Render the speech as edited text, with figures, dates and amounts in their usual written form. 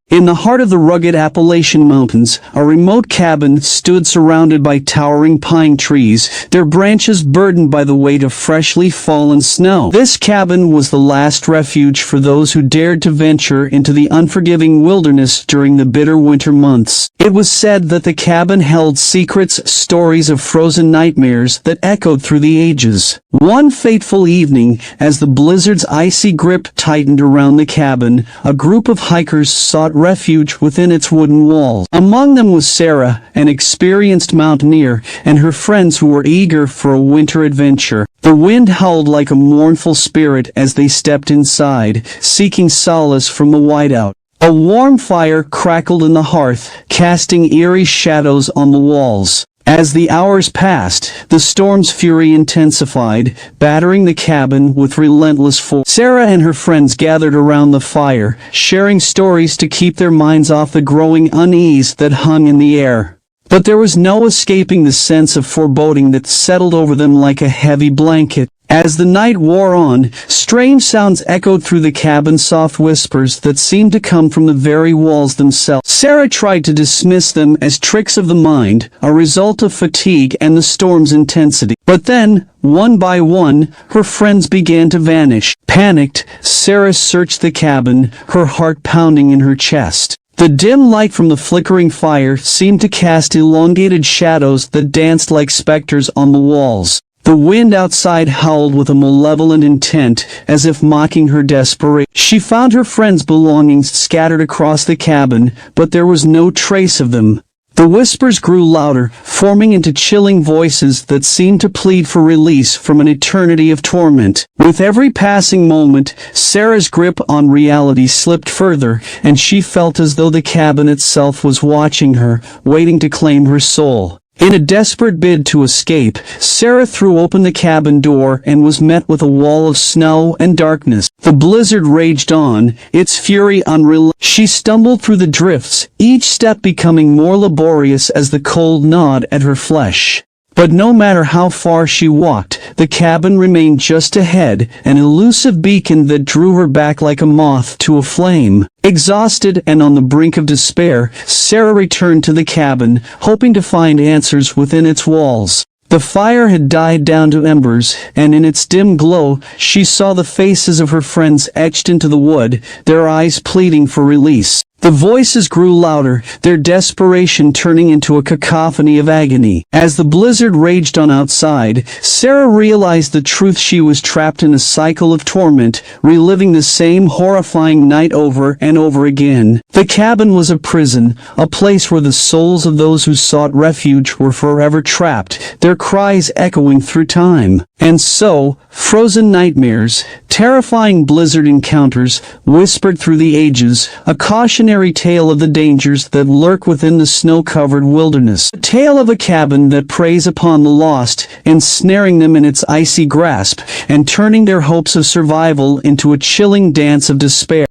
In the heart of the rugged Appalachian Mountains, a remote cabin stood surrounded by towering pine trees, their branches burdened by the weight of freshly fallen snow. This cabin was the last refuge for those who dared to venture into the unforgiving wilderness during the bitter winter months. It was said that the cabin held secrets, stories of frozen nightmares that echoed through the ages. One fateful evening, as the blizzard's icy grip tightened around the cabin, a group of hikers sought refuge within its wooden walls. Among them was Sarah, an experienced mountaineer, and her friends who were eager for a winter adventure. The wind howled like a mournful spirit as they stepped inside, seeking solace from the whiteout. A warm fire crackled in the hearth, casting eerie shadows on the walls. As the hours passed, the storm's fury intensified, battering the cabin with relentless force. Sarah and her friends gathered around the fire, sharing stories to keep their minds off the growing unease that hung in the air. But there was no escaping the sense of foreboding that settled over them like a heavy blanket. As the night wore on, strange sounds echoed through the cabin, soft whispers that seemed to come from the very walls themselves. Sarah tried to dismiss them as tricks of the mind, a result of fatigue and the storm's intensity. But then, one by one, her friends began to vanish. Panicked, Sarah searched the cabin, her heart pounding in her chest. The dim light from the flickering fire seemed to cast elongated shadows that danced like specters on the walls. The wind outside howled with a malevolent intent, as if mocking her desperation. She found her friends' belongings scattered across the cabin, but there was no trace of them. The whispers grew louder, forming into chilling voices that seemed to plead for release from an eternity of torment. With every passing moment, Sarah's grip on reality slipped further, and she felt as though the cabin itself was watching her, waiting to claim her soul. In a desperate bid to escape, Sarah threw open the cabin door and was met with a wall of snow and darkness. The blizzard raged on, its fury unrelenting. She stumbled through the drifts, each step becoming more laborious as the cold gnawed at her flesh. But no matter how far she walked, the cabin remained just ahead, an elusive beacon that drew her back like a moth to a flame. Exhausted and on the brink of despair, Sarah returned to the cabin, hoping to find answers within its walls. The fire had died down to embers, and in its dim glow, she saw the faces of her friends etched into the wood, their eyes pleading for release. The voices grew louder, their desperation turning into a cacophony of agony. As the blizzard raged on outside, Sarah realized the truth: she was trapped in a cycle of torment, reliving the same horrifying night over and over again. The cabin was a prison, a place where the souls of those who sought refuge were forever trapped, their cries echoing through time. And so, frozen nightmares, terrifying blizzard encounters, whispered through the ages, a cautionary tale of the dangers that lurk within the snow-covered wilderness. A tale of a cabin that preys upon the lost, ensnaring them in its icy grasp, and turning their hopes of survival into a chilling dance of despair.